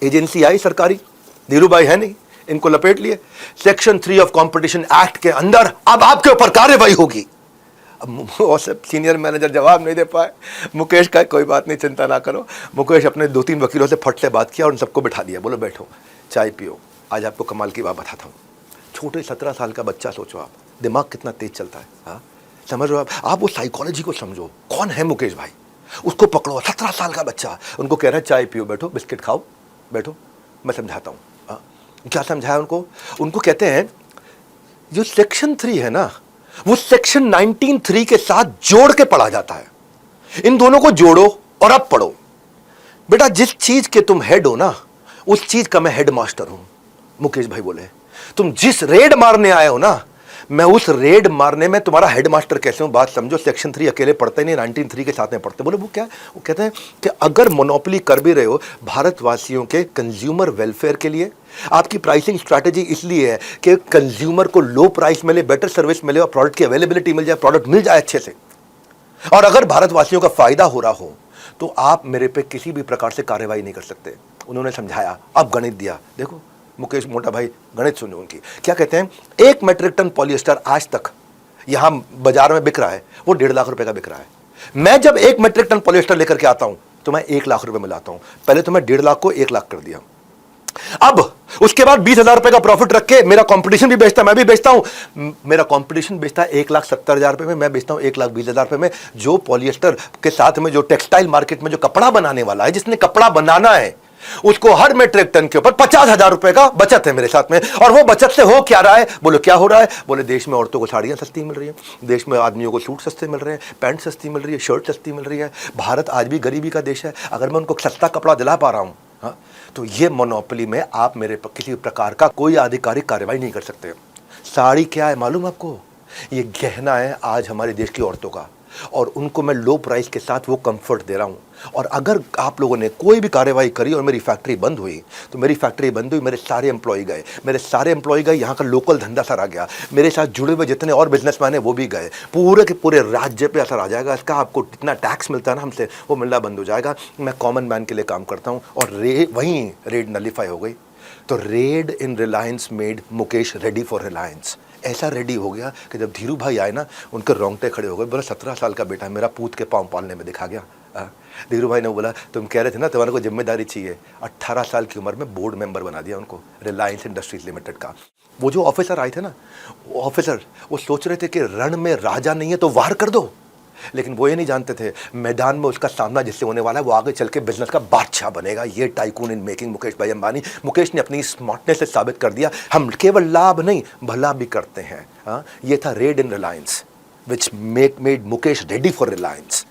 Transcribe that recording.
Agency आई सरकारी, धीरू भाई है नहीं, इनको लपेट लिए। सेक्शन 3 ऑफ कंपटीशन एक्ट के अंदर अब आपके ऊपर कार्रवाई होगी। अब और सब सीनियर मैनेजर जवाब नहीं दे पाए। मुकेश का कोई बात नहीं, चिंता ना करो। मुकेश अपने 2-3 वकीलों से फट से बात किया और उन सबको बिठा दिया, बोलो बैठो चाय पियो, आज आपको कमाल की बात बताता हूँ। छोटे 17 साल का बच्चा, सोचो आप, दिमाग कितना तेज चलता है। हाँ, समझ रहे हो आप वो साइकोलॉजी को समझो। कौन है मुकेश भाई, उसको पकड़ो, 17 साल का बच्चा, उनको कह रहा है चाय पियो, बैठो, बिस्किट खाओ, बैठो, मैं समझाता हूँ। हाँ, क्या समझाया उनको? उनको कहते हैं जो सेक्शन 3 है ना, वो सेक्शन 19(3) के साथ जोड़ के पढ़ा जाता है। इन दोनों को जोड़ो और अब पढ़ो। बेटा, जिस चीज के तुम हेड हो ना, उस चीज का मैं हेड मास्टर हूं। मुकेश भाई बोले, तुम जिस रेड मारने आए हो ना, मैं उस रेड मारने में तुम्हारा हेड मास्टर कैसे हूं, बात समझो। सेक्शन 3 अकेले पढ़ते नहीं, 19(3) के साथ में पढ़ते। बोले वो क्या? वो कहते हैं कि अगर मोनोपोली कर भी रहे हो भारतवासियों के कंज्यूमर वेलफेयर के लिए, आपकी प्राइसिंग स्ट्रैटेजी इसलिए है कि कंज्यूमर को लो प्राइस मिले, बेटर सर्विस मिले और प्रोडक्ट की अवेलेबिलिटी मिल जाए, प्रोडक्ट मिल जाए अच्छे से, और अगर भारतवासियों का फायदा हो रहा हो तो आप मेरे पे किसी भी प्रकार से कार्रवाई नहीं कर सकते। उन्होंने समझाया, अब गणित दिया। देखो मुकेश मोटा भाई, गणित सुनो उनकी। क्या कहते हैं, 1 मेट्रिक टन पॉलिएस्टर आज तक यहां बाजार में बिक रहा है, वो 1.5 लाख रुपए का बिक रहा है। मैं जब 1 मेट्रिक टन पॉलिएस्टर लेकर के आता हूं तो मैं 1 लाख रुपए में लाता हूं। पहले तो मैं 1.5 लाख को 1 लाख कर दिया। अब उसके बाद 20,000 रुपए का प्रॉफिट रख के मेरा कंपटीशन भी बेचता है, मैं भी बेचता हूं। मेरा कंपटीशन बेचता है 1,70,000 रुपए में, मैं बेचता हूं 1,20,000 रुपए में। जो पॉलिएस्टर के साथ में जो टेक्सटाइल मार्केट में जो कपड़ा बनाने वाला है, जिसने कपड़ा बनाना है, उसको हर मेट्रिक टन के ऊपर 50,000 रुपए का बचत है मेरे साथ में। और वो बचत से हो क्या रहा है? बोलो क्या हो रहा है? बोले देश में औरतों को साड़ियां सस्ती मिल रही है, देश में आदमियों को सूट सस्ते मिल रहे हैं, पैंट सस्ती मिल रही है, शर्ट सस्ती मिल रही है। भारत आज भी गरीबी का देश है, अगर मैं उनको सस्ता कपड़ा दिला पा रहा हूं, हाँ, तो ये मोनोपोली में आप मेरे पर किसी प्रकार का कोई आधिकारिक कार्रवाई नहीं कर सकते। साड़ी क्या है मालूम आपको? ये गहना है आज हमारे देश की औरतों का, और उनको मैं लो प्राइस के साथ वो कंफर्ट दे रहा हूं। और अगर आप लोगों ने कोई भी कार्रवाई करी और मेरी फैक्ट्री बंद हुई, तो मेरी फैक्ट्री बंद हुई, मेरे सारे एम्प्लॉय गए, मेरे सारे एम्प्लॉय गए, यहाँ का लोकल धंधा सर आ गया, मेरे साथ जुड़े हुए जितने और बिजनेसमैन हैं वो भी गए, पूरे के पूरे राज्य पे असर आ जाएगा इसका। आपको जितना टैक्स मिलता है ना हमसे, वो मिलना बंद हो जाएगा। मैं कॉमन मैन के लिए काम करता हूँ। और वहीं रेड नलीफाई हो गई। तो red in Reliance made Mukesh ready for Reliance. ऐसा रेडी हो गया कि जब धीरू भाई आए ना, उनके रोंगटे खड़े हो गए। बोला 17 साल का बेटा मेरा पूत के पाँव पालने में दिखा गया। धीरू भाई ने बोला, तुम कह रहे थे ना तुम्हारे को जिम्मेदारी चाहिए। 18 साल की उम्र में बोर्ड मेंबर बना दिया उनको रिलायंस इंडस्ट्रीज लिमिटेड का। वो जो ऑफिसर आए थे ना, वो ऑफिसर वो सोच रहे थे कि रण में राजा नहीं है तो वार कर दो, लेकिन वो ये नहीं जानते थे मैदान में उसका सामना जिससे होने वाला है वो आगे चल के बिजनेस का बादशाह बनेगा। ये टाइकून इन मेकिंग मुकेश भाई अंबानी। मुकेश ने अपनी स्मार्टनेस से साबित कर दिया हम केवल लाभ नहीं भला भी करते हैं। हाँ, ये था red in Reliance which made Mukesh ready for Reliance.